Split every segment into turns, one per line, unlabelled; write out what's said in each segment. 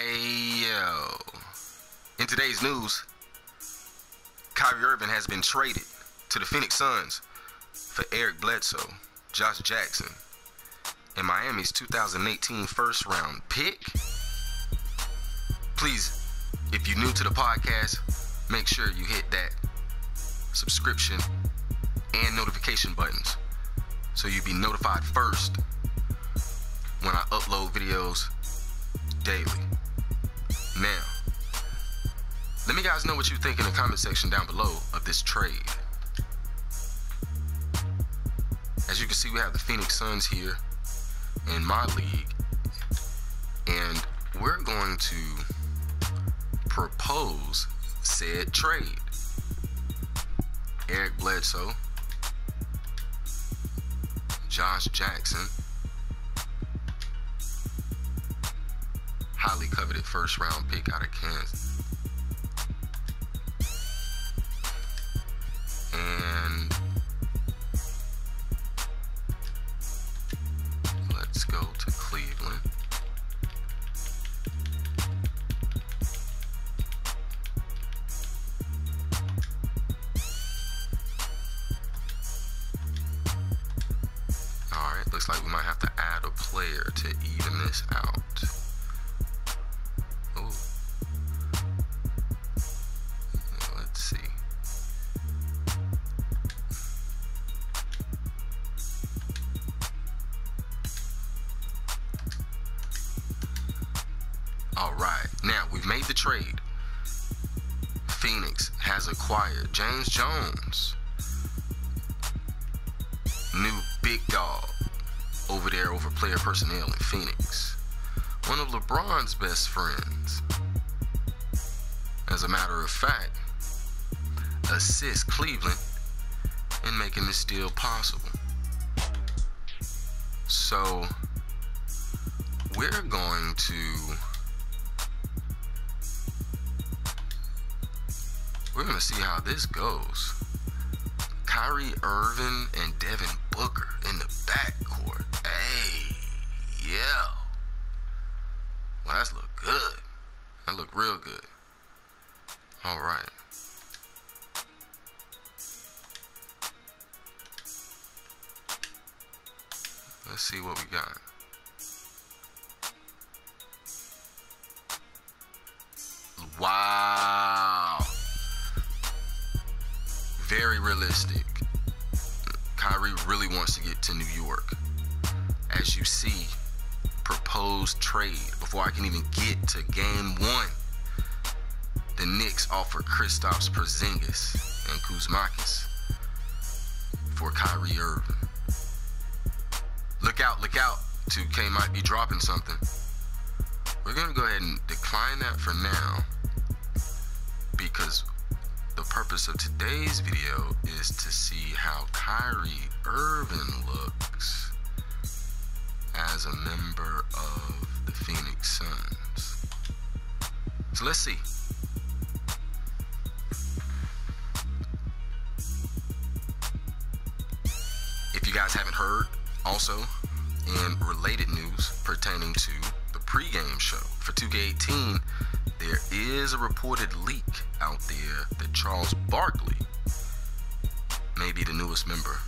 Hey, yo. In today's news, Kyrie Irving has been traded to the Phoenix Suns for Eric Bledsoe, Josh Jackson, and Miami's 2018 first-round pick. Please, if you're new to the podcast, make sure you hit that subscription and notification buttons so you'll be notified first when I upload videos daily. Now, let me guys know what you think in the comment section down below of this trade. As you can see, we have the Phoenix Suns here in my league, and we're going to propose said trade. Eric Bledsoe, Josh Jackson, highly coveted first round pick out of Kansas, and let's go to Cleveland. Alright, looks like we might have to add a player to even this out. Ooh. Let's see. Alright, now we've made the trade. Phoenix has acquired James Jones, new big dog over there over player personnel in Phoenix. One of LeBron's best friends. As a matter of fact, assists Cleveland in making this deal possible. So we're going to see how this goes. Kyrie Irving and Devin Booker in the backcourt. Hey, yeah. Well, that's look good. That look real good. All right. Let's see what we got. Wow. Very realistic. Kyrie really wants to get to New York. As you see, proposed trade. Before I can even get to game one, the Knicks offer Kristaps Porzingis and Kuzmakis for Kyrie Irving. Look out, look out. 2K might be dropping something. We're going to go ahead and decline that for now, because the purpose of today's video is to see how Kyrie Irving looks as a member of the Phoenix Suns. So let's see. If you guys haven't heard, also in related news pertaining to the pregame show for 2K18, there is a reported leak out there that Charles Barkley may be the newest member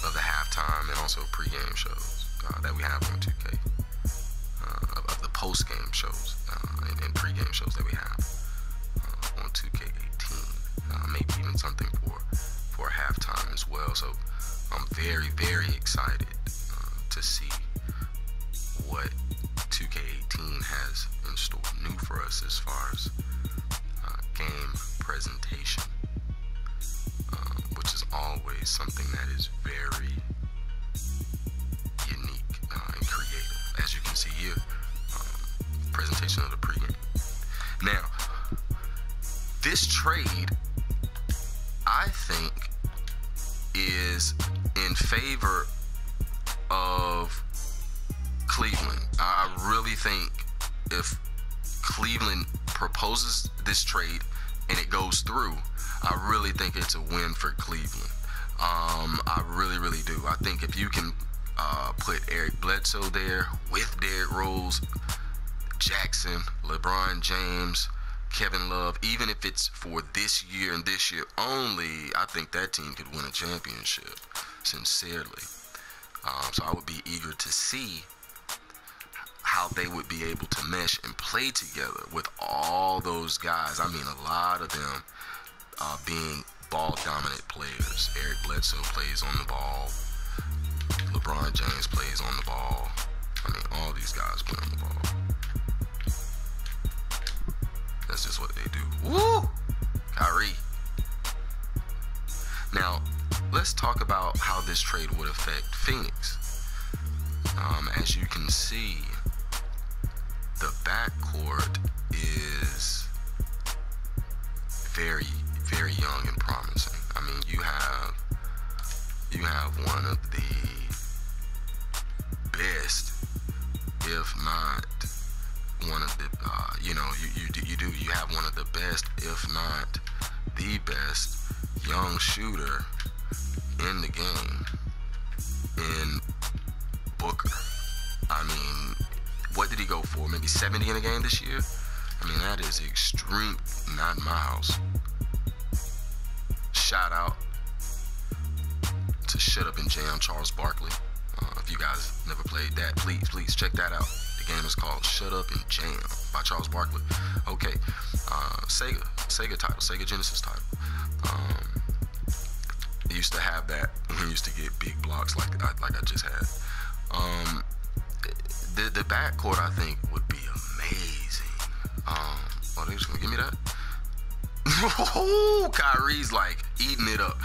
of the halftime and also pregame shows that we have on 2K, of the postgame shows and pregame shows that we have on 2K18. Maybe even something for halftime as well. So I'm very, very excited to see what 2K18 has in store new for us as far as game presentation, which is always something that is very unique and creative. As you can see here, presentation of the pregame. Now, this trade, I think, is in favor of Cleveland. I really think if Cleveland proposes this trade and it goes through, I really think it's a win for Cleveland. I really, really do. I think if you can put Eric Bledsoe there with Derrick Rose, Jackson, LeBron James, Kevin Love, even if it's for this year and this year only, I think that team could win a championship, sincerely. So I would be eager to see how they would be able to mesh and play together with all those guys. I mean, a lot of them being ball-dominant players. Eric Bledsoe plays on the ball. LeBron James plays on the ball. I mean, all these guys play on the ball. That's just what they do. Woo! Kyrie. Now, let's talk about how this trade would affect Phoenix. As you can see, the backcourt is very, very young and promising. I mean, you have one of the best, if not one of the, you have one of the best, if not the best, young shooter in the game in Booker. I mean, what did he go for? Maybe 70 in a game this year? I mean, that is extreme. Not in my house. Shout out to Shut Up and Jam, Charles Barkley. If you guys never played that, please check that out. The game is called Shut Up and Jam by Charles Barkley. Okay, Sega title, Sega Genesis title. They used to have that. We used to get big blocks like I just had. The backcourt, I think, would be amazing. They just gonna give me that? Kyrie's like eating it up.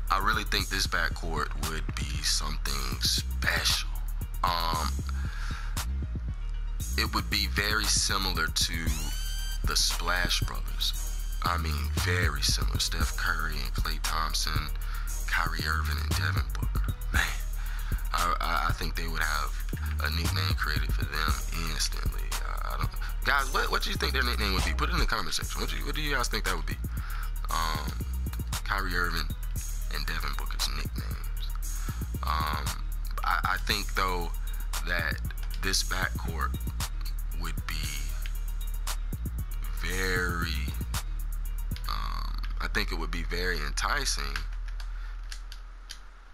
I really think this backcourt would be something special. It would be very similar to the Splash Brothers. I mean, very similar. Steph Curry and Klay Thompson, Kyrie Irving and Devin Booker. Man, I think they would have a nickname created for them instantly. Guys, what do you think their nickname would be? Put it in the comment section. What do you guys think that would be? Kyrie Irving and Devin Booker's nicknames. I think, though, that this backcourt would be very, I think it would be very enticing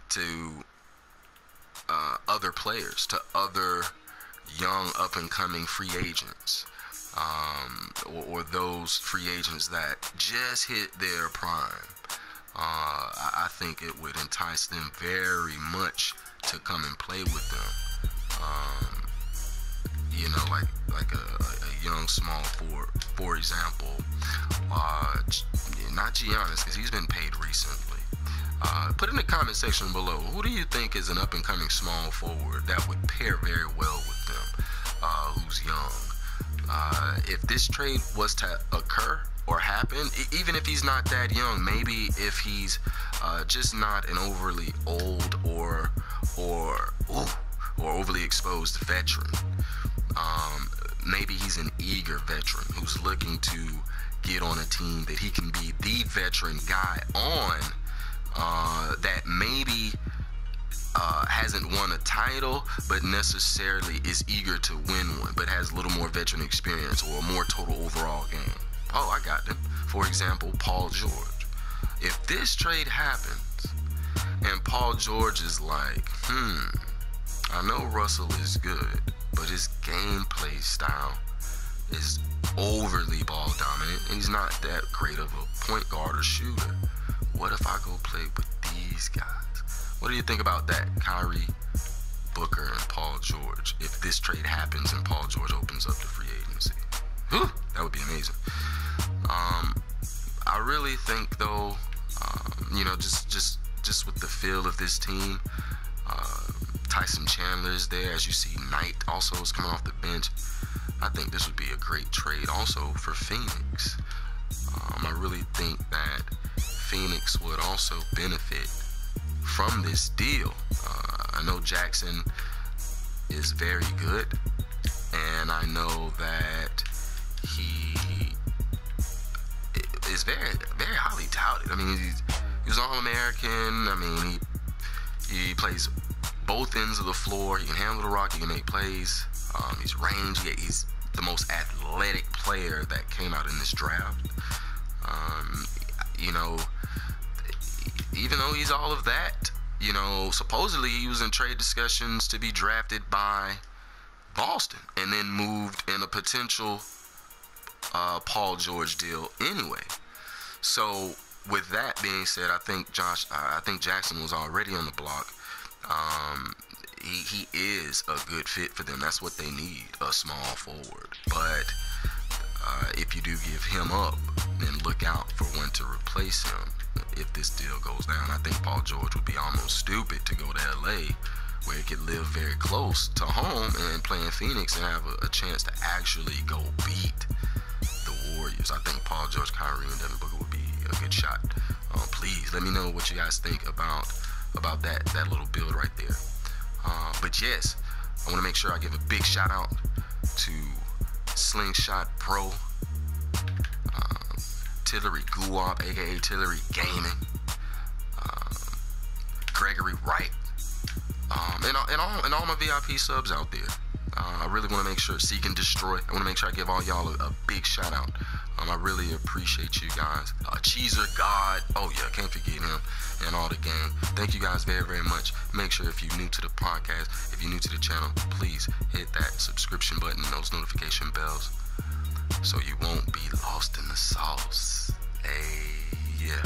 to other players, to other young up-and-coming free agents, or those free agents that just hit their prime. I think it would entice them very much to come and play with them. Like a young small forward, for example, not Giannis, because he's been paid recently. Put in the comment section below, who do you think is an up-and-coming small forward that would pair very well with them, who's young? If this trade was to occur or happen, even if he's not that young, maybe if he's just not an overly old or overly exposed veteran, maybe he's an eager veteran who's looking to get on a team that he can be the veteran guy on, that maybe hasn't won a title, but necessarily is eager to win one, but has a little more veteran experience or a more total overall game. Oh, I got them. For example, Paul George. If this trade happens and Paul George is like, I know Russell is good, but his gameplay style is overly ball dominant, and he's not that great of a point guard or shooter. What if I go play with these guys? What do you think about that, Kyrie, Booker, and Paul George? If this trade happens and Paul George opens up the free agency, that would be amazing. I really think, though, just with the feel of this team, Tyson Chandler is there. As you see, Knight also is coming off the bench. I think this would be a great trade also for Phoenix. I really think that Phoenix would also benefit from this deal. I know Jackson is very good, and I know that he is very, very highly touted. I mean, he's an All-American. I mean, he plays both ends of the floor. He can handle the rock. He can make plays. He's rangy. He's the most athletic player that came out in this draft. You know, even though he's all of that, you know, supposedly he was in trade discussions to be drafted by Boston and then moved in a potential Paul George deal anyway. So with that being said, I think Jackson was already on the block. He is a good fit for them. That's what they need, a small forward. But if you do give him up, then look out for one to replace him if this deal goes down. I think Paul George would be almost stupid to go to LA, where he could live very close to home and play in Phoenix and have a chance to actually go beat the Warriors. I think Paul George, Kyrie, and Devin Booker would be a good shot. Please let me know what you guys think about that little build right there. But yes, I want to make sure I give a big shout out to Slingshot Pro, Tillery Guwap, aka Tillery Gaming, Gregory Wright, and all my VIP subs out there. I really want to make sure, Seek and Destroy, I want to make sure I give all y'all a big shout out. I really appreciate you guys. Cheeser God, oh yeah, can't forget him, and all the gang. Thank you guys very, very much. Make sure if you're new to the podcast, if you're new to the channel, please hit that subscription button and those notification bells so you won't be lost in the sauce. Hey, yeah.